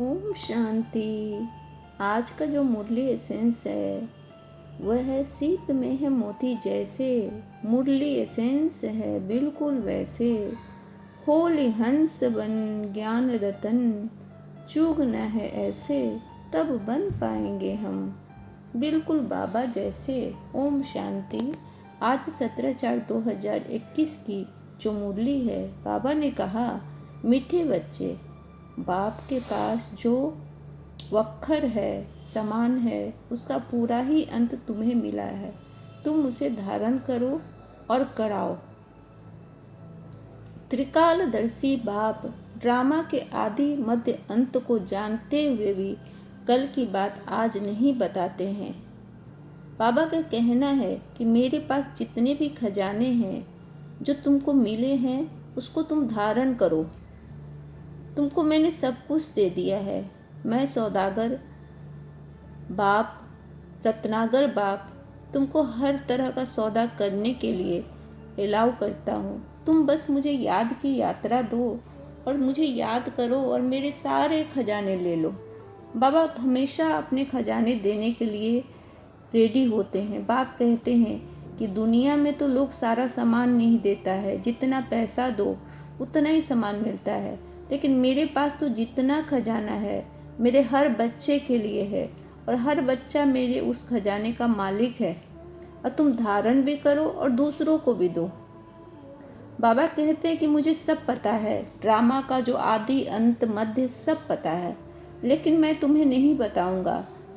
ओम शांति। आज का जो मुरली एसेंस है वह है सीप में है मोती जैसे, मुरली एसेंस है बिल्कुल वैसे। होली हंस बन ज्ञान रतन, चूगना है ऐसे तब बन पाएंगे हम बिल्कुल बाबा जैसे। ओम शांति। आज 17/4/2021 की जो मुरली है, बाबा ने कहा, मीठे बच्चे, बाप के पास जो वक्खर है, समान है, उसका पूरा ही अंत तुम्हें मिला है। तुम उसे धारण करो और कराओ। त्रिकालदर्शी बाप ड्रामा के आदि मध्य अंत को जानते हुए भी कल की बात आज नहीं बताते हैं। बाबा का कहना है कि मेरे पास जितने भी खजाने हैं जो तुमको मिले हैं, उसको तुम धारण करो। तुमको मैंने सब कुछ दे दिया है। मैं सौदागर बाप, रत्नागर बाप, तुमको हर तरह का सौदा करने के लिए अलाउ करता हूँ। तुम बस मुझे याद की यात्रा दो और मुझे याद करो और मेरे सारे खजाने ले लो। बाबा हमेशा अपने खजाने देने के लिए रेडी होते हैं। बाप कहते हैं कि दुनिया में तो लोग सारा सामान नहीं देता है, जितना पैसा दो उतना ही सामान मिलता है, लेकिन मेरे पास तो जितना खजाना है मेरे हर बच्चे के लिए है और हर बच्चा मेरे उस खजाने का मालिक है, और तुम धारण भी करो और दूसरों को भी दो। बाबा कहते हैं कि मुझे सब पता है, ड्रामा का जो आदि अंत मध्य सब पता है, लेकिन मैं तुम्हें नहीं बताऊंगा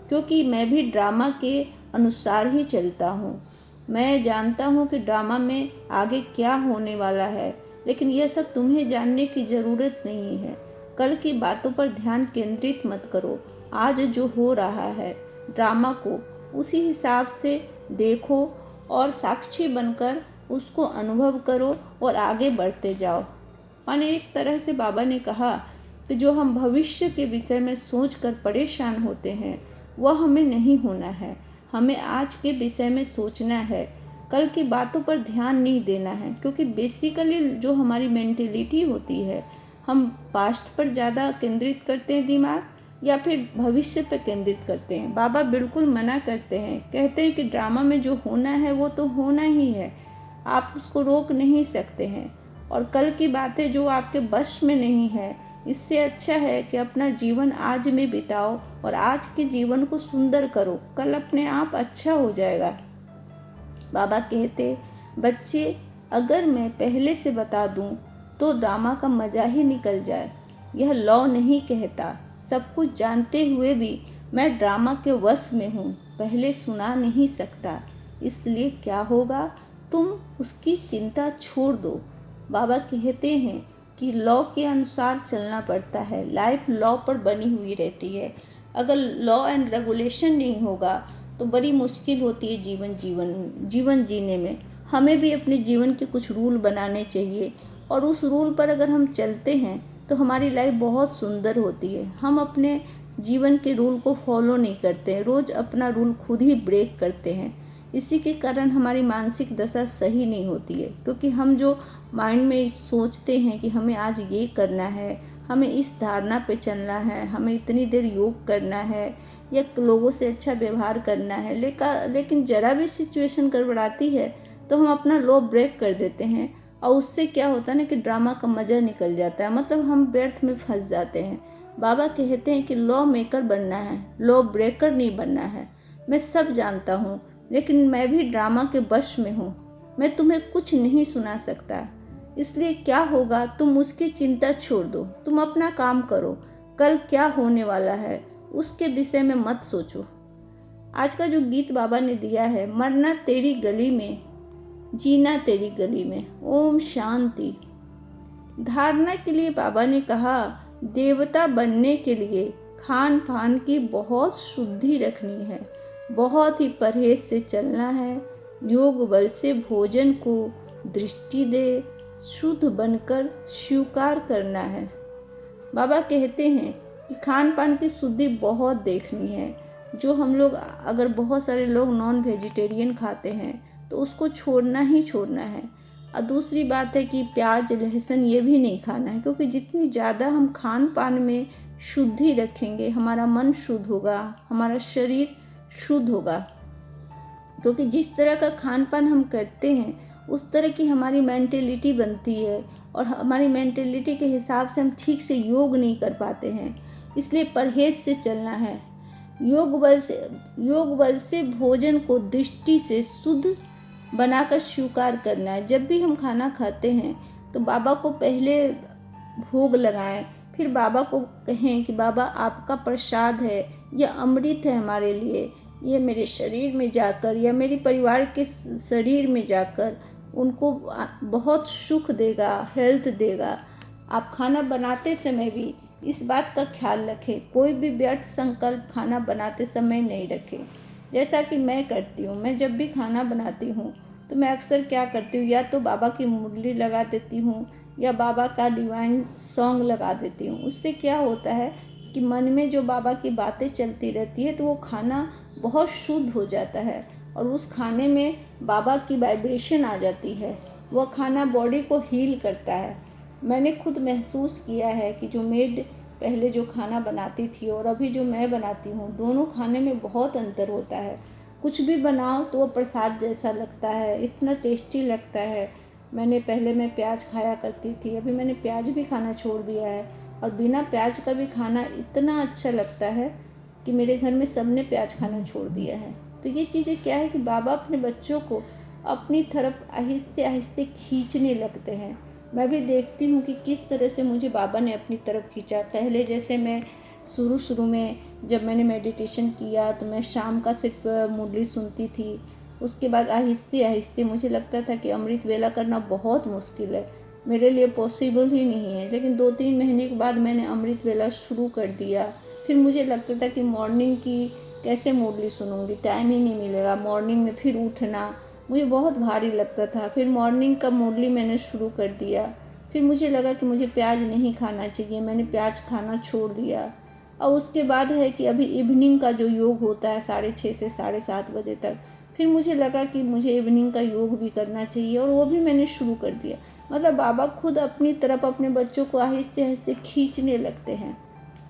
क्योंकि मैं भी ड्रामा के अनुसार ही चलता हूँ। मैं जानता हूँ कि ड्रामा में आगे क्या होने वाला है, लेकिन यह सब तुम्हें जानने की ज़रूरत नहीं है। कल की बातों पर ध्यान केंद्रित मत करो। आज जो हो रहा है ड्रामा को उसी हिसाब से देखो और साक्षी बनकर उसको अनुभव करो और आगे बढ़ते जाओ। और एक तरह से बाबा ने कहा कि जो हम भविष्य के विषय में सोचकर परेशान होते हैं वह हमें नहीं होना है। हमें आज के विषय में सोचना है, कल की बातों पर ध्यान नहीं देना है, क्योंकि बेसिकली जो हमारी मेंटेलिटी होती है, हम पास्ट पर ज़्यादा केंद्रित करते हैं दिमाग या फिर भविष्य पर केंद्रित करते हैं। बाबा बिल्कुल मना करते हैं, कहते हैं कि ड्रामा में जो होना है वो तो होना ही है, आप उसको रोक नहीं सकते हैं। और कल की बातें जो आपके वश में नहीं है, इससे अच्छा है कि अपना जीवन आज में बिताओ और आज के जीवन को सुंदर करो, कल अपने आप अच्छा हो जाएगा। बाबा कहते, बच्चे, अगर मैं पहले से बता दूं तो ड्रामा का मज़ा ही निकल जाए। यह लॉ नहीं कहता, सब कुछ जानते हुए भी मैं ड्रामा के वश में हूँ, पहले सुना नहीं सकता। इसलिए क्या होगा, तुम उसकी चिंता छोड़ दो। बाबा कहते हैं कि लॉ के अनुसार चलना पड़ता है, लाइफ लॉ पर बनी हुई रहती है। अगर लॉ एंड रेगुलेशन नहीं होगा तो बड़ी मुश्किल होती है जीवन जीने में। हमें भी अपने जीवन के कुछ रूल बनाने चाहिए और उस रूल पर अगर हम चलते हैं तो हमारी लाइफ बहुत सुंदर होती है। हम अपने जीवन के रूल को फॉलो नहीं करते हैं, रोज़ अपना रूल खुद ही ब्रेक करते हैं। इसी के कारण हमारी मानसिक दशा सही नहीं होती है, क्योंकि हम जो माइंड में सोचते हैं कि हमें आज ये करना है, हमें इस धारणा पे चलना है, हमें इतनी देर योग करना है या लोगों से अच्छा व्यवहार करना है, लेकिन ज़रा भी सिचुएशन गड़बड़ाती है तो हम अपना लॉ ब्रेक कर देते हैं और उससे क्या होता है ना कि ड्रामा का मज़ा निकल जाता है, मतलब हम व्यर्थ में फंस जाते हैं। बाबा कहते हैं कि लॉ मेकर बनना है, लॉ ब्रेकर नहीं बनना है। मैं सब जानता हूँ, लेकिन मैं भी ड्रामा के वश में हूँ, मैं तुम्हें कुछ नहीं सुना सकता। इसलिए क्या होगा, तुम उसकी चिंता छोड़ दो, तुम अपना काम करो। कल क्या होने वाला है उसके विषय में मत सोचो। आज का जो गीत बाबा ने दिया है, मरना तेरी गली में, जीना तेरी गली में। ओम शांति। धारणा के लिए बाबा ने कहा, देवता बनने के लिए खान पान की बहुत शुद्धि रखनी है, बहुत ही परहेज से चलना है, योग बल से भोजन को दृष्टि दे, शुद्ध बनकर स्वीकार करना है। बाबा कहते हैं कि खान पान की शुद्धि बहुत देखनी है। जो हम लोग, अगर बहुत सारे लोग नॉन वेजिटेरियन खाते हैं तो उसको छोड़ना ही छोड़ना है। और दूसरी बात है कि प्याज लहसुन ये भी नहीं खाना है, क्योंकि जितनी ज़्यादा हम खान पान में शुद्धि रखेंगे, हमारा मन शुद्ध होगा, हमारा शरीर शुद्ध होगा। क्योंकि जिस तरह का खान पान हम करते हैं उस तरह की हमारी मेंटेलिटी बनती है, और हमारी मेंटेलिटी के हिसाब से हम ठीक से योग नहीं कर पाते हैं। इसलिए परहेज से चलना है। योग बल से भोजन को दृष्टि से शुद्ध बनाकर स्वीकार करना है। जब भी हम खाना खाते हैं तो बाबा को पहले भोग लगाएं, फिर बाबा को कहें कि बाबा आपका प्रसाद है, यह अमृत है हमारे लिए, ये मेरे शरीर में जाकर या मेरे परिवार के शरीर में जाकर उनको बहुत सुख देगा, हेल्थ देगा। आप खाना बनाते समय भी इस बात का ख्याल रखें, कोई भी व्यर्थ संकल्प खाना बनाते समय नहीं रखें। जैसा कि मैं करती हूँ, मैं जब भी खाना बनाती हूँ तो मैं अक्सर क्या करती हूँ, या तो बाबा की मुरली लगा देती हूँ या बाबा का डिवाइन सॉन्ग लगा देती हूँ। उससे क्या होता है कि मन में जो बाबा की बातें चलती रहती है तो वो खाना बहुत शुद्ध हो जाता है, और उस खाने में बाबा की वाइब्रेशन आ जाती है। वह खाना बॉडी को हील करता है। मैंने खुद महसूस किया है कि जो मेड पहले जो खाना बनाती थी और अभी जो मैं बनाती हूँ, दोनों खाने में बहुत अंतर होता है। कुछ भी बनाओ तो वो प्रसाद जैसा लगता है, इतना टेस्टी लगता है। मैं प्याज खाया करती थी, अभी मैंने प्याज भी खाना छोड़ दिया है, और बिना प्याज का भी खाना इतना अच्छा लगता है कि मेरे घर में सबने प्याज खाना छोड़ दिया है। तो ये चीज़ें क्या है कि बाबा अपने बच्चों को अपनी तरफ आहिस्ते आहिस्ते खींचने लगते हैं। मैं भी देखती हूँ कि किस तरह से मुझे बाबा ने अपनी तरफ खींचा। पहले जैसे मैं शुरू में जब मैंने मेडिटेशन किया तो मैं शाम का सिर्फ मुरली सुनती थी। उसके बाद आहिस्ते आहिस्ते मुझे लगता था कि अमृत वेला करना बहुत मुश्किल है, मेरे लिए पॉसिबल ही नहीं है। लेकिन 2-3 महीने के बाद मैंने अमृत वेला शुरू कर दिया। फिर मुझे लगता था कि मॉर्निंग की कैसे मुरली सुनूंगी, टाइम ही नहीं मिलेगा। मॉर्निंग में फिर उठना मुझे बहुत भारी लगता था। फिर मॉर्निंग का मुरली मैंने शुरू कर दिया। फिर मुझे लगा कि मुझे प्याज नहीं खाना चाहिए, मैंने प्याज खाना छोड़ दिया। और उसके बाद है कि अभी इवनिंग का जो योग होता है 6:30 से 7:30 बजे तक, फिर मुझे लगा कि मुझे इवनिंग का योग भी करना चाहिए, और वो भी मैंने शुरू कर दिया। मतलब बाबा खुद अपनी तरफ अपने बच्चों को आहिस्ते आहिस्ते खींचने लगते हैं।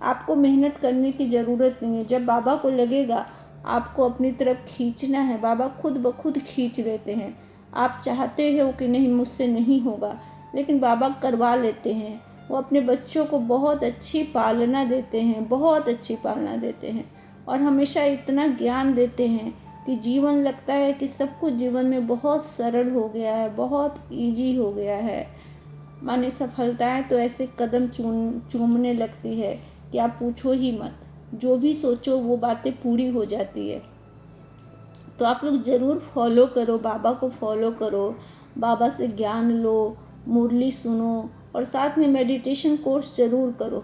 आपको मेहनत करने की ज़रूरत नहीं है। जब बाबा को लगेगा आपको अपनी तरफ खींचना है, बाबा खुद ब खुद खींच लेते हैं। आप चाहते हो कि नहीं मुझसे नहीं होगा, लेकिन बाबा करवा लेते हैं। वो अपने बच्चों को बहुत अच्छी पालना देते हैं, बहुत अच्छी पालना देते हैं, और हमेशा इतना ज्ञान देते हैं कि जीवन लगता है कि सब कुछ जीवन में बहुत सरल हो गया है, बहुत ईजी हो गया है। माने सफलताएं तो ऐसे कदम चूमने लगती है कि आप पूछो ही मत। जो भी सोचो वो बातें पूरी हो जाती है। तो आप लोग ज़रूर फॉलो करो, बाबा को फॉलो करो, बाबा से ज्ञान लो, मुरली सुनो, और साथ में मेडिटेशन कोर्स ज़रूर करो।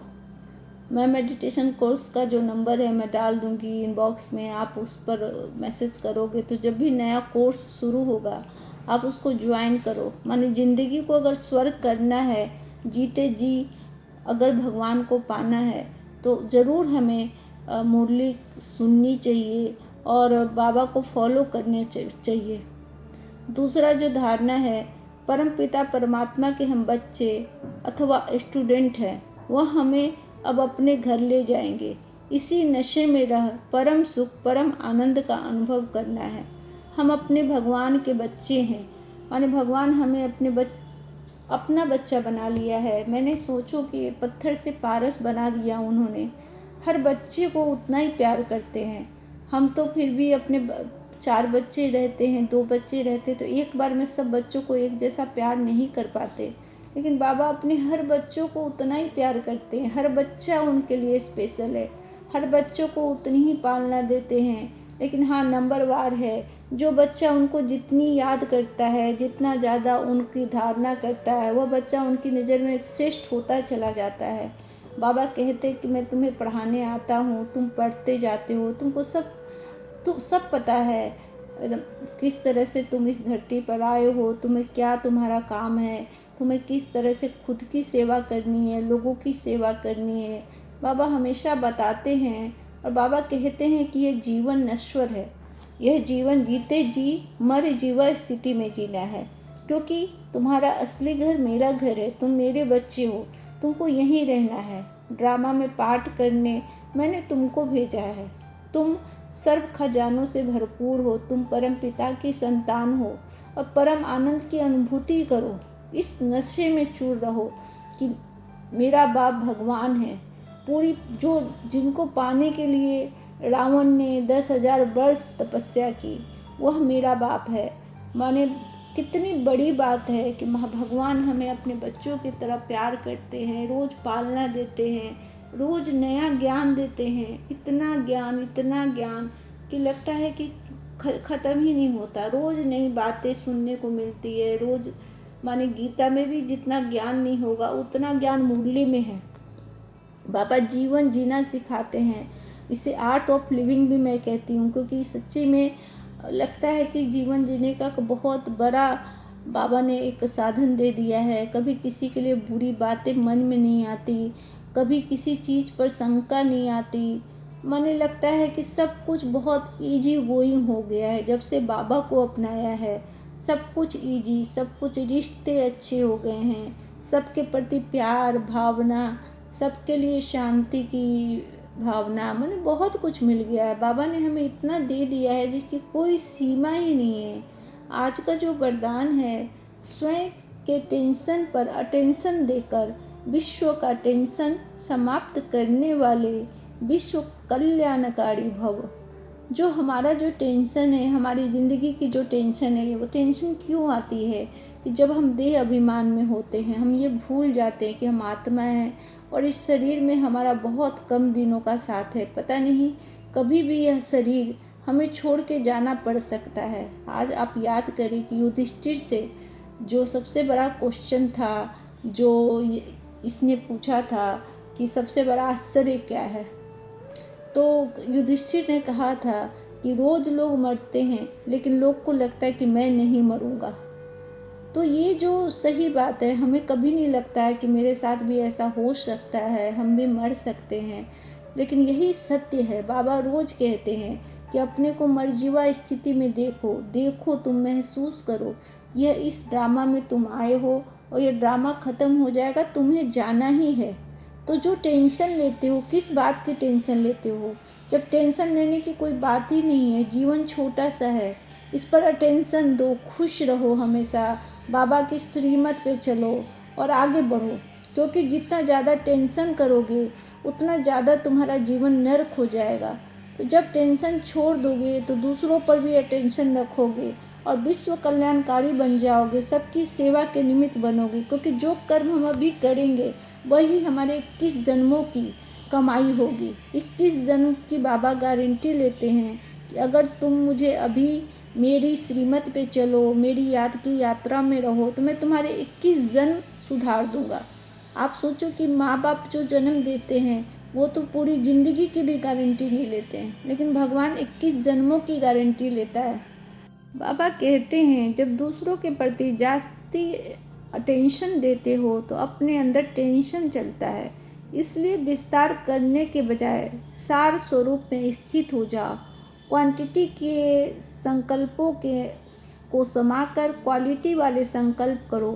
मैं मेडिटेशन कोर्स का जो नंबर है मैं डाल दूँगी इनबॉक्स में, आप उस पर मैसेज करोगे तो जब भी नया कोर्स शुरू होगा आप उसको ज्वाइन करो। माने ज़िंदगी को अगर स्वर्ग करना है, जीते जी अगर भगवान को पाना है तो ज़रूर हमें मुरली सुननी चाहिए और बाबा को फॉलो करने चाहिए। दूसरा जो धारणा है, परम पिता परमात्मा के हम बच्चे अथवा स्टूडेंट हैं, वह हमें अब अपने घर ले जाएंगे। इसी नशे में रह परम सुख परम आनंद का अनुभव करना है। हम अपने भगवान के बच्चे हैं, माने भगवान हमें अपना बच्चा बना लिया है। मैंने सोचो कि पत्थर से पारस बना दिया उन्होंने। हर बच्चे को उतना ही प्यार करते हैं। हम तो फिर भी अपने 4 बच्चे रहते हैं, 2 बच्चे रहते, तो एक बार में सब बच्चों को एक जैसा प्यार नहीं कर पाते। लेकिन बाबा अपने हर बच्चों को उतना ही प्यार करते हैं। हर बच्चा उनके लिए स्पेशल है। हर बच्चों को उतनी ही पालना देते हैं। लेकिन हाँ, नंबरवार है। जो बच्चा उनको जितनी याद करता है, जितना ज़्यादा उनकी धारणा करता है, वह बच्चा उनकी नज़र में श्रेष्ठ होता चला जाता है। बाबा कहते कि मैं तुम्हें पढ़ाने आता हूँ, तुम पढ़ते जाते हो, तुमको सब पता है किस तरह से तुम इस धरती पर आए हो, तुम्हें क्या तुम्हारा काम है, तुम्हें किस तरह से खुद की सेवा करनी है, लोगों की सेवा करनी है। बाबा हमेशा बताते हैं, और बाबा कहते हैं कि यह जीवन नश्वर है। यह जीवन जीते जी मर जीवा स्थिति में जीना है, क्योंकि तुम्हारा असली घर मेरा घर है। तुम मेरे बच्चे हो, तुमको यहीं रहना है। ड्रामा में पार्ट करने मैंने तुमको भेजा है। तुम सर्व खजानों से भरपूर हो, तुम परम पिता की संतान हो और परम आनंद की अनुभूति करो। इस नशे में चूर रहो कि मेरा बाप भगवान है। पूरी जो जिनको पाने के लिए रावण ने 10,000 वर्ष तपस्या की, वह मेरा बाप है। माने कितनी बड़ी बात है कि भगवान हमें अपने बच्चों की तरह प्यार करते हैं, रोज़ पालना देते हैं, रोज़ नया ज्ञान देते हैं। इतना ज्ञान कि लगता है कि ख़त्म ही नहीं होता। रोज़ नई बातें सुनने को मिलती है। रोज़ माने गीता में भी जितना ज्ञान नहीं होगा उतना ज्ञान मुरली में है। बाबा जीवन जीना सिखाते हैं। इसे आर्ट ऑफ लिविंग भी मैं कहती हूँ, क्योंकि सच्ची में लगता है कि जीवन जीने का बहुत बड़ा बाबा ने एक साधन दे दिया है। कभी किसी के लिए बुरी बातें मन में नहीं आती, कभी किसी चीज़ पर शंका नहीं आती। माने लगता है कि सब कुछ बहुत इजी गोइंग हो गया है जब से बाबा को अपनाया है। सब कुछ इजी, सब कुछ रिश्ते अच्छे हो गए हैं, सबके प्रति प्यार भावना, सबके लिए शांति की भावना, माने बहुत कुछ मिल गया है। बाबा ने हमें इतना दे दिया है जिसकी कोई सीमा ही नहीं है। आज का जो वरदान है, स्वयं के टेंशन पर अटेंशन देकर विश्व का टेंशन समाप्त करने वाले विश्व कल्याणकारी भव। जो हमारा जो टेंशन है, हमारी ज़िंदगी की जो टेंशन है, वो टेंशन क्यों आती है कि जब हम देह अभिमान में होते हैं, हम ये भूल जाते हैं कि हम आत्मा हैं और इस शरीर में हमारा बहुत कम दिनों का साथ है। पता नहीं कभी भी यह शरीर हमें छोड़ के जाना पड़ सकता है। आज आप याद करें कि युधिष्ठिर से जो सबसे बड़ा क्वेश्चन था, जो इसने पूछा था कि सबसे बड़ा आश्चर्य क्या है, तो युधिष्ठिर ने कहा था कि रोज़ लोग मरते हैं लेकिन लोग को लगता है कि मैं नहीं मरूंगा। तो ये जो सही बात है, हमें कभी नहीं लगता है कि मेरे साथ भी ऐसा हो सकता है, हम भी मर सकते हैं, लेकिन यही सत्य है। बाबा रोज़ कहते हैं कि अपने को मरजीवा स्थिति में देखो, तुम महसूस करो यह इस ड्रामा में तुम आए हो और ये ड्रामा ख़त्म हो जाएगा, तुम्हें जाना ही है। तो जो टेंशन लेते हो, किस बात की टेंशन लेते हो? जब टेंशन लेने की कोई बात ही नहीं है, जीवन छोटा सा है, इस पर अटेंशन दो, खुश रहो हमेशा, बाबा की श्रीमत पे चलो और आगे बढ़ो। क्योंकि जितना ज़्यादा टेंशन करोगे उतना ज़्यादा तुम्हारा जीवन नर्क हो जाएगा। तो जब टेंशन छोड़ दोगे तो दूसरों पर भी अटेंशन रखोगे और विश्व कल्याणकारी बन जाओगे, सबकी सेवा के निमित्त बनोगे। क्योंकि जो कर्म हम अभी करेंगे वही हमारे 21 जन्मों की कमाई होगी। 21 जन्म की बाबा गारंटी लेते हैं कि अगर तुम मुझे अभी मेरी श्रीमत पे चलो, मेरी याद की यात्रा में रहो, तो मैं तुम्हारे 21 जन्म सुधार दूंगा। आप सोचो कि माँ बाप जो जन्म देते हैं वो तो पूरी ज़िंदगी की भी गारंटी नहीं लेते हैं, लेकिन भगवान 21 जन्मों की गारंटी लेता है। बाबा कहते हैं जब दूसरों के प्रति जास्ती अटेंशन देते हो तो अपने अंदर टेंशन चलता है। इसलिए विस्तार करने के बजाय सार स्वरूप में स्थित हो जाओ। क्वांटिटी के संकल्पों को समाकर क्वालिटी वाले संकल्प करो।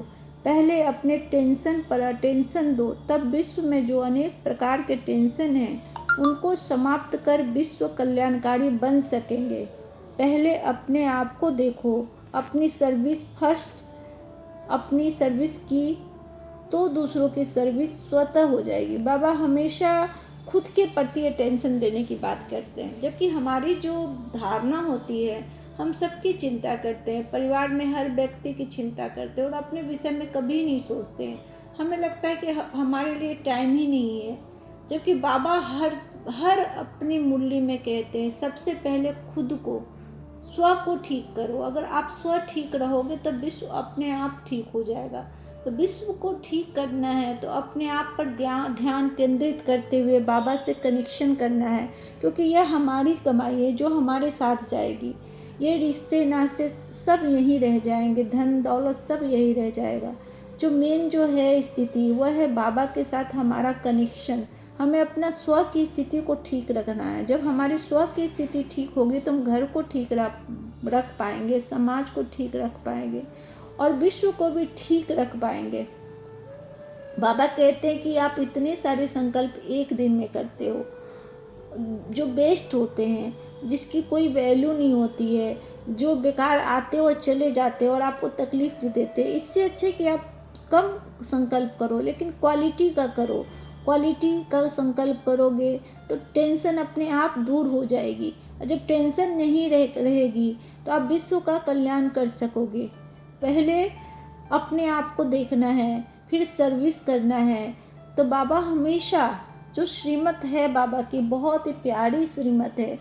पहले अपने टेंशन पर अटेंशन दो, तब विश्व में जो अनेक प्रकार के टेंशन हैं उनको समाप्त कर विश्व कल्याणकारी बन सकेंगे। पहले अपने आप को देखो, अपनी सर्विस फर्स्ट, अपनी सर्विस की तो दूसरों की सर्विस स्वतः हो जाएगी। बाबा हमेशा खुद के प्रति अटेंशन देने की बात करते हैं, जबकि हमारी जो धारणा होती है, हम सबकी चिंता करते हैं, परिवार में हर व्यक्ति की चिंता करते हैं और अपने विषय में कभी नहीं सोचते हैं। हमें लगता है कि हमारे लिए टाइम ही नहीं है, जबकि बाबा हर अपनी मुरली में कहते हैं सबसे पहले खुद को, स्व को ठीक करो। अगर आप स्व ठीक रहोगे तब विश्व अपने आप ठीक हो जाएगा। तो विश्व को ठीक करना है तो अपने आप पर ध्यान केंद्रित करते हुए बाबा से कनेक्शन करना है, क्योंकि यह हमारी कमाई है जो हमारे साथ जाएगी। ये रिश्ते नाते सब यहीं रह जाएंगे, धन दौलत सब यहीं रह जाएगा। जो मेन जो है स्थिति वह है बाबा के साथ हमारा कनेक्शन। हमें अपना स्व की स्थिति को ठीक रखना है। जब हमारी स्व की स्थिति ठीक होगी तो हम घर को ठीक रख पाएंगे, समाज को ठीक रख पाएंगे और विश्व को भी ठीक रख पाएंगे। बाबा कहते हैं कि आप इतने सारे संकल्प एक दिन में करते हो जो वेस्ट होते हैं, जिसकी कोई वैल्यू नहीं होती है, जो बेकार आते और चले जाते और आपको तकलीफ भी देते हैं। इससे अच्छे कि आप कम संकल्प करो लेकिन क्वालिटी का करो। क्वालिटी का संकल्प करोगे तो टेंशन अपने आप दूर हो जाएगी, और जब टेंशन नहीं रहेगी तो आप विश्व का कल्याण कर सकोगे। पहले अपने आप को देखना है, फिर सर्विस करना है। तो बाबा हमेशा, जो श्रीमत है बाबा की बहुत ही प्यारी श्रीमत है,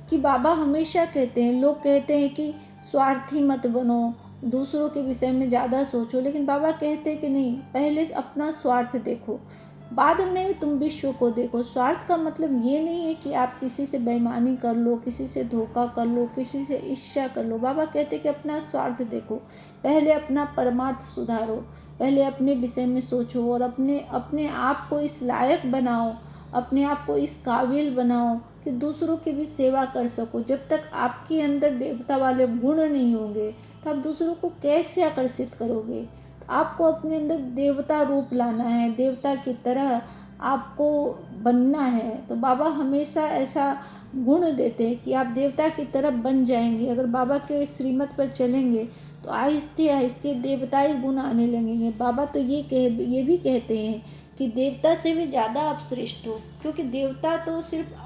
कि बाबा हमेशा कहते हैं, लोग कहते हैं कि स्वार्थी मत बनो, दूसरों के विषय में ज़्यादा सोचो, लेकिन बाबा कहते हैं कि नहीं, पहले अपना स्वार्थ देखो, बाद में तुम विश्व को देखो। स्वार्थ का मतलब ये नहीं है कि आप किसी से बेईमानी कर लो, किसी से धोखा कर लो, किसी से ईर्ष्या कर लो। बाबा कहते हैं कि अपना स्वार्थ देखो, पहले अपना परमार्थ सुधारो, पहले अपने विषय में सोचो और अपने आप को इस लायक बनाओ, अपने आप को इस काबिल बनाओ कि दूसरों की भी सेवा कर सको। जब तक आपके अंदर देवता वाले गुण नहीं होंगे तो आप दूसरों को कैसे आकर्षित करोगे। आपको अपने अंदर देवता रूप लाना है, देवता की तरह आपको बनना है। तो बाबा हमेशा ऐसा गुण देते हैं कि आप देवता की तरह बन जाएंगे। अगर बाबा के श्रीमत पर चलेंगे तो आहिस्ते आहिस्ते देवताई गुण आने लगेंगे। बाबा तो ये भी कहते हैं कि देवता से भी ज़्यादा आप श्रेष्ठ हो, क्योंकि देवता तो सिर्फ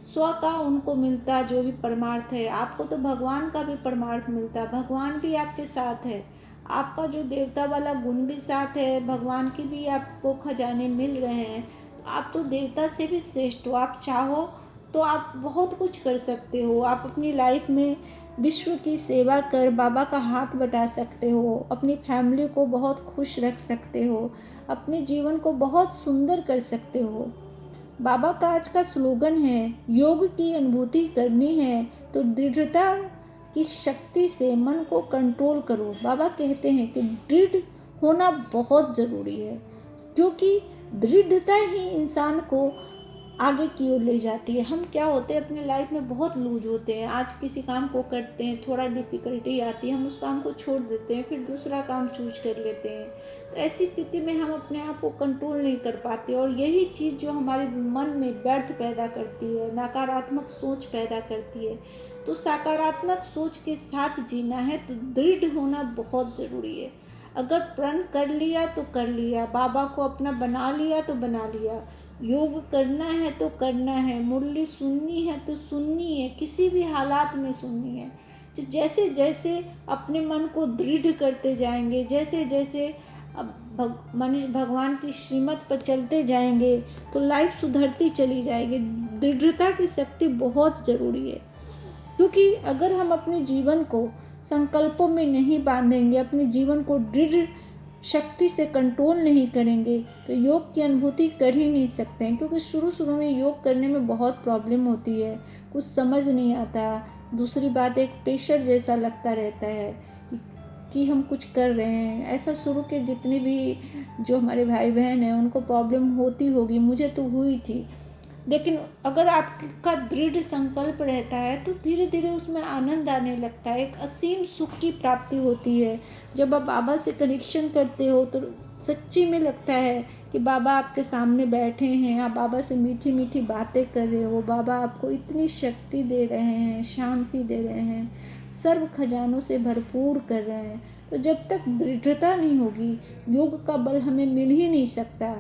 स्व का उनको मिलता जो भी परमार्थ है, आपको तो भगवान का भी परमार्थ मिलता, भगवान भी आपके साथ है, आपका जो देवता वाला गुण भी साथ है, भगवान की भी आपको खजाने मिल रहे हैं। तो आप तो देवता से भी श्रेष्ठ हो। आप चाहो तो आप बहुत कुछ कर सकते हो। आप अपनी लाइफ में विश्व की सेवा कर बाबा का हाथ बटा सकते हो, अपनी फैमिली को बहुत खुश रख सकते हो, अपने जीवन को बहुत सुंदर कर सकते हो। बाबा का आज का स्लोगन है, योग की अनुभूति करनी है तो दृढ़ता की शक्ति से मन को कंट्रोल करो। बाबा कहते हैं कि दृढ़ होना बहुत ज़रूरी है, क्योंकि दृढ़ता ही इंसान को आगे की ओर ले जाती है। हम क्या होते हैं, अपने लाइफ में बहुत लूज होते हैं। आज किसी काम को करते हैं, थोड़ा डिफ़िकल्टी आती है, हम उस काम को छोड़ देते हैं, फिर दूसरा काम चूज कर लेते हैं। तो ऐसी स्थिति में हम अपने आप को कंट्रोल नहीं कर पाते, और यही चीज़ जो हमारे मन में व्यर्थ पैदा करती है, नकारात्मक सोच पैदा करती है। तो सकारात्मक सोच के साथ जीना है तो दृढ़ होना बहुत ज़रूरी है। अगर प्रण कर लिया तो कर लिया, बाबा को अपना बना लिया तो बना लिया, योग करना है तो करना है, मुरली सुननी है तो सुननी है, किसी भी हालात में सुननी है। तो जैसे जैसे अपने मन को दृढ़ करते जाएंगे, जैसे जैसे मनुष्य भगवान की श्रीमत पर चलते जाएंगे तो लाइफ सुधरती चली जाएगी। दृढ़ता की शक्ति बहुत ज़रूरी है, क्योंकि अगर हम अपने जीवन को संकल्पों में नहीं बांधेंगे, अपने जीवन को दृढ़ शक्ति से कंट्रोल नहीं करेंगे तो योग की अनुभूति कर ही नहीं सकते हैं। क्योंकि शुरू में योग करने में बहुत प्रॉब्लम होती है, कुछ समझ नहीं आता। दूसरी बात, एक प्रेशर जैसा लगता रहता है कि हम कुछ कर रहे हैं। ऐसा शुरू के जितने भी जो हमारे भाई बहन हैं उनको प्रॉब्लम होती होगी, मुझे तो हुई थी। लेकिन अगर आपका दृढ़ संकल्प रहता है तो धीरे धीरे उसमें आनंद आने लगता है, एक असीम सुख की प्राप्ति होती है। जब आप बाबा से कनेक्शन करते हो तो सच्ची में लगता है कि बाबा आपके सामने बैठे हैं, आप बाबा से मीठी मीठी बातें कर रहे हो, बाबा आपको इतनी शक्ति दे रहे हैं, शांति दे रहे हैं, सर्व खजानों से भरपूर कर रहे हैं। तो जब तक दृढ़ता नहीं होगी, योग का बल हमें मिल ही नहीं सकता।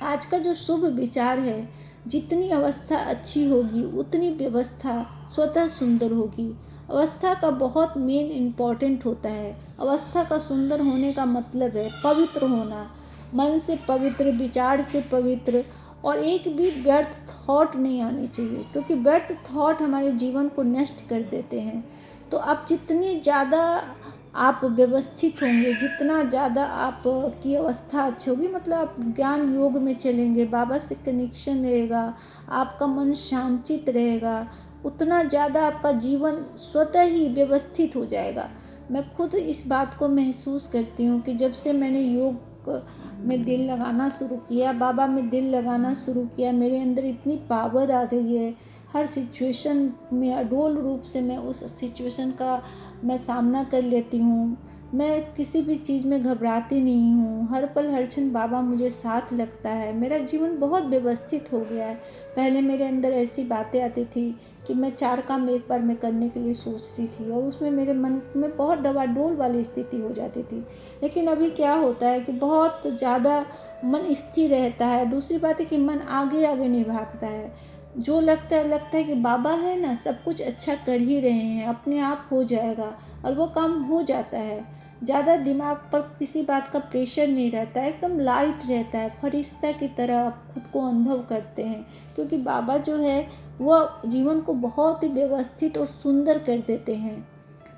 आज का जो शुभ विचार है, जितनी अवस्था अच्छी होगी उतनी व्यवस्था स्वतः सुंदर होगी। अवस्था का बहुत मेन इम्पॉर्टेंट होता है। अवस्था का सुंदर होने का मतलब है पवित्र होना, मन से पवित्र, विचार से पवित्र, और एक भी व्यर्थ थॉट नहीं आने चाहिए, क्योंकि व्यर्थ थॉट हमारे जीवन को नष्ट कर देते हैं। तो आप जितनी ज़्यादा आप व्यवस्थित होंगे, जितना ज़्यादा आपकी अवस्था अच्छी होगी, मतलब आप ज्ञान योग में चलेंगे, बाबा से कनेक्शन रहेगा, आपका मन शांतित रहेगा, उतना ज़्यादा आपका जीवन स्वतः ही व्यवस्थित हो जाएगा। मैं खुद इस बात को महसूस करती हूँ कि जब से मैंने योग में दिल लगाना शुरू किया, बाबा में दिल लगाना शुरू किया, मेरे अंदर इतनी पावर आ गई है। हर सिचुएशन में अडोल रूप से मैं उस सिचुएशन का मैं सामना कर लेती हूँ। मैं किसी भी चीज़ में घबराती नहीं हूँ, हर पल हर क्षण बाबा मुझे साथ लगता है। मेरा जीवन बहुत व्यवस्थित हो गया है। पहले मेरे अंदर ऐसी बातें आती थी कि मैं 4 काम एक बार में करने के लिए सोचती थी और उसमें मेरे मन में बहुत डवाडोल वाली स्थिति हो जाती थी। लेकिन अभी क्या होता है कि बहुत ज़्यादा मन स्थिर रहता है। दूसरी बात है कि मन आगे आगे नहीं भागता है। जो लगता है कि बाबा है ना, सब कुछ अच्छा कर ही रहे हैं, अपने आप हो जाएगा, और वो काम हो जाता है। ज़्यादा दिमाग पर किसी बात का प्रेशर नहीं रहता है, एकदम लाइट रहता है, फरिश्ता की तरह आप खुद को अनुभव करते हैं। क्योंकि बाबा जो है वो जीवन को बहुत ही व्यवस्थित और सुंदर कर देते हैं।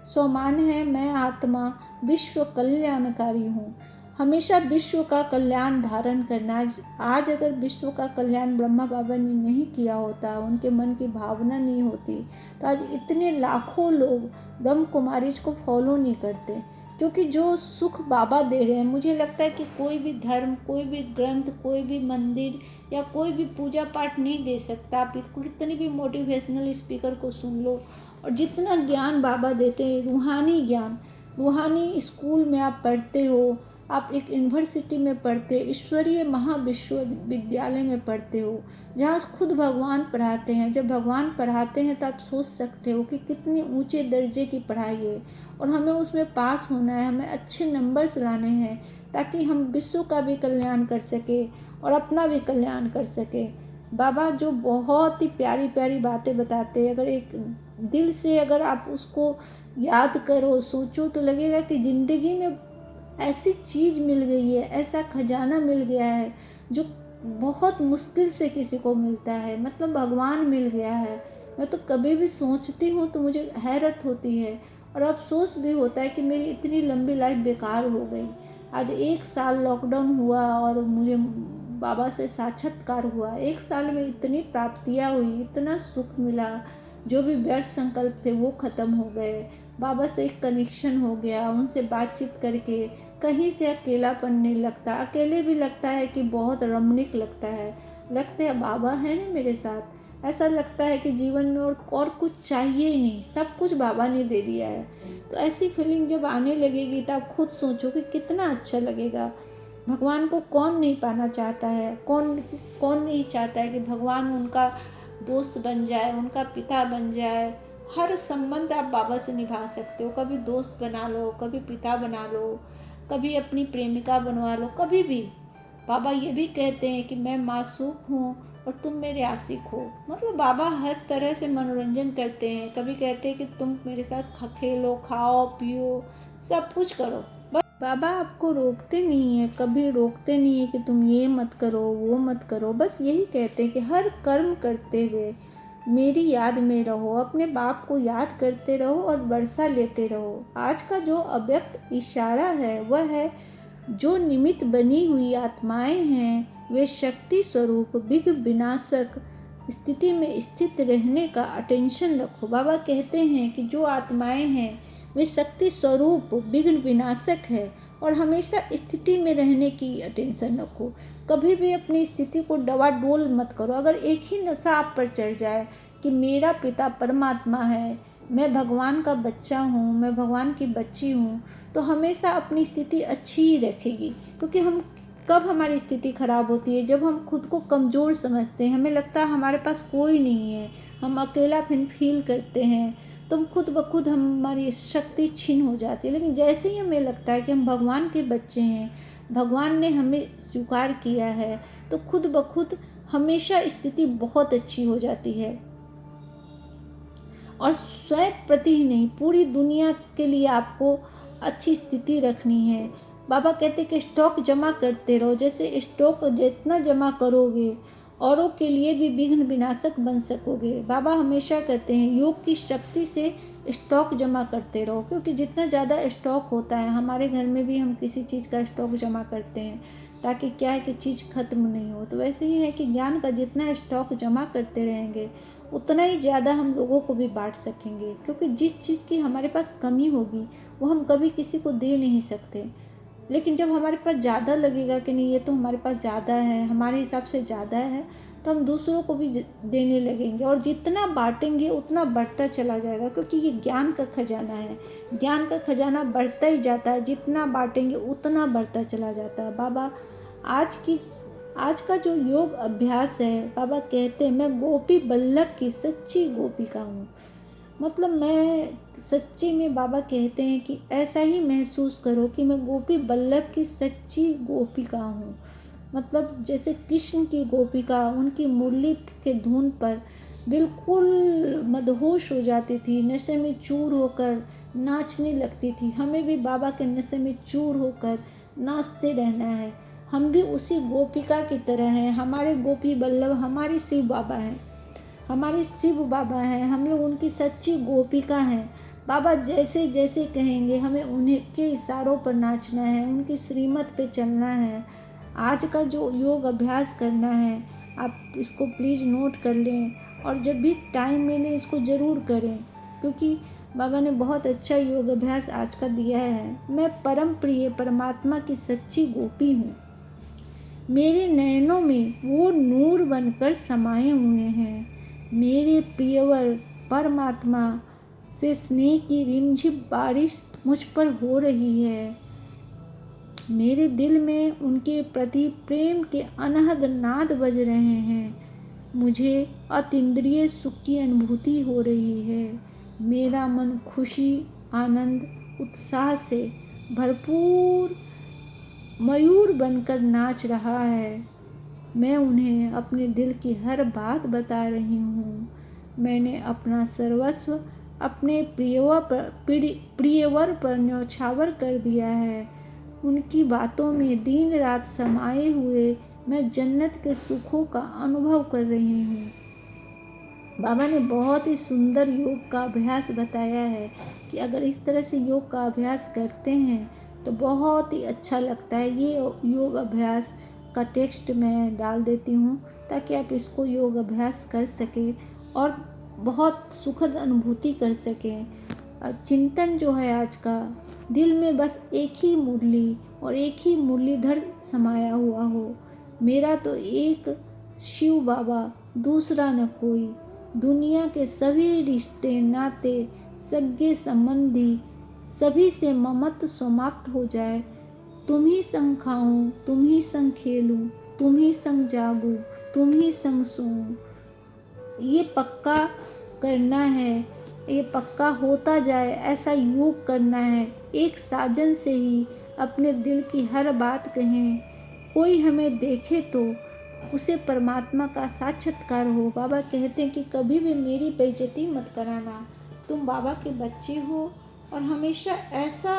स्वमान है मैं आत्मा विश्व कल्याणकारी हूँ। हमेशा विश्व का कल्याण धारण करना। आज अगर विश्व का कल्याण ब्रह्मा बाबा ने नहीं किया होता, उनके मन की भावना नहीं होती, तो आज इतने लाखों लोग ब्रह्म कुमारी को फॉलो नहीं करते। क्योंकि जो सुख बाबा दे रहे हैं, मुझे लगता है कि कोई भी धर्म, कोई भी ग्रंथ, कोई भी मंदिर या कोई भी पूजा पाठ नहीं दे सकता। आप कितने भी मोटिवेशनल स्पीकर को सुन लो, और जितना ज्ञान बाबा देते हैं, रूहानी ज्ञान, रूहानी स्कूल में आप पढ़ते हो, आप एक यूनिवर्सिटी में पढ़ते हो, ईश्वरीय महाविश्वविद्यालय में पढ़ते हो, जहाँ खुद भगवान पढ़ाते हैं। जब भगवान पढ़ाते हैं तो आप सोच सकते हो कि कितने ऊंचे दर्जे की पढ़ाई है, और हमें उसमें पास होना है, हमें अच्छे नंबर्स लाने हैं, ताकि हम विश्व का भी कल्याण कर सके और अपना भी कल्याण कर सके। बाबा जो बहुत ही प्यारी प्यारी बातें बताते हैं, अगर एक दिल से अगर आप उसको याद करो, सोचो, तो लगेगा कि ज़िंदगी में ऐसी चीज़ मिल गई है, ऐसा खजाना मिल गया है जो बहुत मुश्किल से किसी को मिलता है। मतलब भगवान मिल गया है। मैं तो कभी भी सोचती हूँ तो मुझे हैरत होती है, और अफसोस भी होता है कि मेरी इतनी लंबी लाइफ बेकार हो गई। आज 1 साल लॉकडाउन हुआ और मुझे बाबा से साक्षात्कार हुआ। 1 साल में इतनी प्राप्तियाँ हुई, इतना सुख मिला, जो भी व्यर्थ संकल्प थे वो ख़त्म हो गए। बाबा से एक कनेक्शन हो गया, उनसे बातचीत करके कहीं से अकेलापन नहीं लगता। अकेले भी लगता है कि बहुत रमणीक लगता है, लगता है बाबा है ना मेरे साथ। ऐसा लगता है कि जीवन में और कुछ चाहिए ही नहीं, सब कुछ बाबा ने दे दिया है। तो ऐसी फीलिंग जब आने लगेगी तो आप खुद सोचो कि कितना अच्छा लगेगा। भगवान को कौन नहीं पाना चाहता है, कौन कौन नहीं चाहता है कि भगवान उनका दोस्त बन जाए, उनका पिता बन जाए। हर संबंध आप बाबा से निभा सकते हो। कभी दोस्त बना लो, कभी पिता बना लो, कभी अपनी प्रेमिका बनवा लो, कभी भी। बाबा ये भी कहते हैं कि मैं मासूम हूँ और तुम मेरे आशिक हो। मतलब बाबा हर तरह से मनोरंजन करते हैं। कभी कहते हैं कि तुम मेरे साथ खेलो, खाओ, पियो, सब कुछ करो। बस बाबा आपको रोकते नहीं है, कभी रोकते नहीं है कि तुम ये मत करो, वो मत करो। बस यही कहते हैं कि हर कर्म करते हुए मेरी याद में रहो, अपने बाप को याद करते रहो और वर्षा लेते रहो। आज का जो अव्यक्त इशारा है वह है, जो निमित्त बनी हुई आत्माएं हैं वे शक्ति स्वरूप विघ्न विनाशक स्थिति में स्थित रहने का अटेंशन रखो। बाबा कहते हैं कि जो आत्माएं हैं वे शक्ति स्वरूप विघ्न विनाशक है, और हमेशा स्थिति में रहने की अटेंशन रखो। कभी भी अपनी स्थिति को डवाडोल मत करो। अगर एक ही नशा आप पर चढ़ जाए कि मेरा पिता परमात्मा है, मैं भगवान का बच्चा हूँ, मैं भगवान की बच्ची हूँ, तो हमेशा अपनी स्थिति अच्छी ही रखेगी। क्योंकि हम कब हमारी स्थिति खराब होती है, जब हम खुद को कमज़ोर समझते हैं, हमें लगता है हमारे पास कोई नहीं है, हम अकेला फील करते हैं, तो हम खुद ब खुद हमारी शक्ति छीन हो जाती है। लेकिन जैसे ही हमें लगता है कि हम भगवान के बच्चे हैं, भगवान ने हमें स्वीकार किया है, तो खुद ब खुद हमेशा स्थिति बहुत अच्छी हो जाती है। और स्वयं प्रति ही नहीं, पूरी दुनिया के लिए आपको अच्छी स्थिति रखनी है। बाबा कहते कि स्टॉक जमा करते रहो। जैसे स्टॉक जितना जमा करोगे, औरों के लिए भी विघ्न विनाशक बन सकोगे। बाबा हमेशा कहते हैं योग की शक्ति से स्टॉक जमा करते रहो, क्योंकि जितना ज़्यादा स्टॉक होता है, हमारे घर में भी हम किसी चीज़ का स्टॉक जमा करते हैं, ताकि क्या है कि चीज़ खत्म नहीं हो। तो वैसे ही है कि ज्ञान का जितना स्टॉक जमा करते रहेंगे, उतना ही ज़्यादा हम लोगों को भी बांट सकेंगे। क्योंकि जिस चीज़ की हमारे पास कमी होगी वो हम कभी किसी को दे नहीं सकते। लेकिन जब हमारे पास ज़्यादा लगेगा कि नहीं, ये तो हमारे पास ज़्यादा है, हमारे हिसाब से ज़्यादा है, तो हम दूसरों को भी देने लगेंगे, और जितना बांटेंगे उतना बढ़ता चला जाएगा, क्योंकि ये ज्ञान का खजाना है। ज्ञान का खजाना बढ़ता ही जाता है, जितना बांटेंगे उतना बढ़ता चला जाता है। बाबा आज का जो योग अभ्यास है, बाबा कहते हैं मैं गोपी बल्लभ की सच्ची गोपिका हूँ। मतलब मैं सच्ची में, बाबा कहते हैं कि ऐसा ही महसूस करो कि मैं गोपी बल्लभ की सच्ची गोपिका हूँ। मतलब जैसे कृष्ण की गोपिका उनकी मुरली के धुन पर बिल्कुल मदहोश हो जाती थी, नशे में चूर होकर नाचने लगती थी। हमें भी बाबा के नशे में चूर होकर नाचते रहना है। हम भी उसी गोपिका की तरह हैं। हमारे गोपी बल्लभ हमारे शिव बाबा हैं, हमारे शिव बाबा हैं। हम लोग उनकी सच्ची गोपिका हैं। बाबा जैसे जैसे कहेंगे हमें उन्हीं के इशारों पर नाचना है, उनकी श्रीमत पे चलना है। आज का जो योग अभ्यास करना है, आप इसको प्लीज़ नोट कर लें, और जब भी टाइम मिले इसको ज़रूर करें, क्योंकि बाबा ने बहुत अच्छा योग अभ्यास आज का दिया है। मैं परम प्रिय परमात्मा की सच्ची गोपी हूँ। मेरे नयनों में वो नूर बनकर समाये हुए हैं। मेरे प्रियवर परमात्मा से स्नेह की रिमझिम बारिश मुझ पर हो रही है। मेरे दिल में उनके प्रति प्रेम के अनहद नाद बज रहे हैं। मुझे अतीन्द्रिय सुख की अनुभूति हो रही है। मेरा मन खुशी, आनंद, उत्साह से भरपूर मयूर बनकर नाच रहा है। मैं उन्हें अपने दिल की हर बात बता रही हूँ। मैंने अपना सर्वस्व अपने प्रियवर पर न्यौछावर कर दिया है। उनकी बातों में दिन रात समाये हुए मैं जन्नत के सुखों का अनुभव कर रही हूँ। बाबा ने बहुत ही सुंदर योग का अभ्यास बताया है कि अगर इस तरह से योग का अभ्यास करते हैं तो बहुत ही अच्छा लगता है। ये योग अभ्यास का टेक्स्ट मैं डाल देती हूँ ताकि आप इसको योग अभ्यास कर सकें और बहुत सुखद अनुभूति कर सकें। चिंतन जो है आज का, दिल में बस एक ही मुरली और एक ही मुरलीधर समाया हुआ हो। मेरा तो एक शिव बाबा, दूसरा न कोई। दुनिया के सभी रिश्ते नाते, सगे संबंधी सभी से ममत्व समाप्त हो जाए। तुम ही संग खाऊं, तुम ही संग खेलूं, तुम ही संग जागूं, तुम ही संग सोऊं। ये पक्का करना है, ये पक्का होता जाए, ऐसा योग करना है। एक साजन से ही अपने दिल की हर बात कहें। कोई हमें देखे तो उसे परमात्मा का साक्षात्कार हो। बाबा कहते हैं कि कभी भी मेरी बेइज्जती मत कराना। तुम बाबा के बच्चे हो और हमेशा ऐसा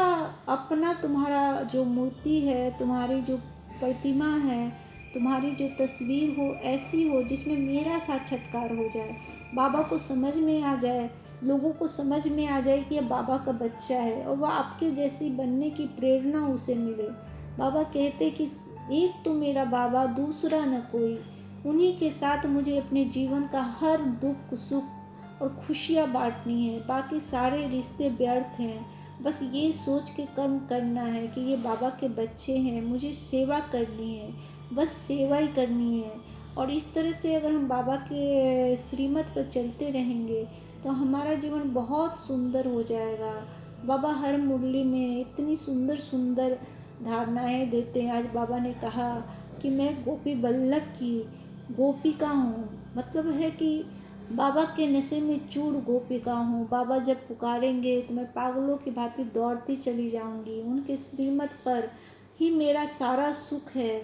अपना तुम्हारा जो मूर्ति है, तुम्हारी जो प्रतिमा है, तुम्हारी जो तस्वीर हो, ऐसी हो जिसमें मेरा साक्षात्कार हो जाए। बाबा को समझ में आ जाए, लोगों को समझ में आ जाए कि यह बाबा का बच्चा है और वह आपके जैसी बनने की प्रेरणा उसे मिले। बाबा कहते कि एक तो मेरा बाबा, दूसरा न कोई। उन्हीं के साथ मुझे अपने जीवन का हर दुख सुख और खुशियाँ बांटनी है। बाकी सारे रिश्ते व्यर्थ हैं। बस ये सोच के कर्म करना है कि ये बाबा के बच्चे हैं, मुझे सेवा करनी है, बस सेवा ही करनी है। और इस तरह से अगर हम बाबा के श्रीमत पर चलते रहेंगे तो हमारा जीवन बहुत सुंदर हो जाएगा। बाबा हर मुरली में इतनी सुंदर सुंदर धारणाएं देते हैं। आज बाबा ने कहा कि मैं गोपी बल्लभ की गोपिका हूँ, मतलब है कि बाबा के नशे में चूर गोपिका हूँ। बाबा जब पुकारेंगे तो मैं पागलों की भांति दौड़ती चली जाऊंगी। उनके श्रीमत पर ही मेरा सारा सुख है।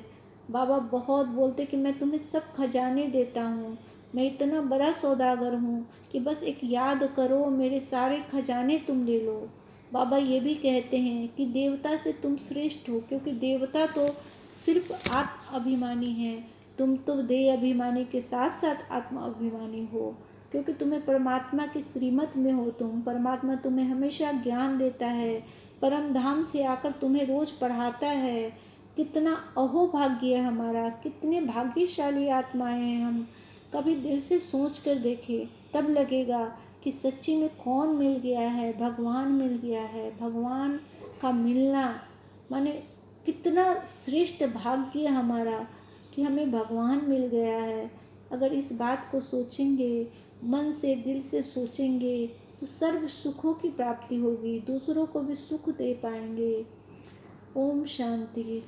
बाबा बहुत बोलते कि मैं तुम्हें सब खजाने देता हूँ, मैं इतना बड़ा सौदागर हूँ कि बस एक याद करो, मेरे सारे खजाने तुम ले लो। बाबा ये भी कहते हैं कि देवता से तुम श्रेष्ठ हो, क्योंकि देवता तो सिर्फ आत्म अभिमानी है, तुम तो देह अभिमानी के साथ साथ आत्म अभिमानी हो, क्योंकि तुम्हें परमात्मा की श्रीमत में हो। तुम परमात्मा तुम्हें हमेशा ज्ञान देता है, परम धाम से आकर तुम्हें रोज पढ़ाता है। कितना अहोभाग्य है हमारा, कितने भाग्यशाली आत्माएं हैं हम। कभी दिल से सोच कर देखें, तब लगेगा कि सच्ची में कौन मिल गया है, भगवान मिल गया है। भगवान का मिलना माने कितना श्रेष्ठ भाग्य हमारा कि हमें भगवान मिल गया है। अगर इस बात को सोचेंगे, मन से दिल से सोचेंगे, तो सर्व सुखों की प्राप्ति होगी, दूसरों को भी सुख दे पाएंगे। ओम शांति।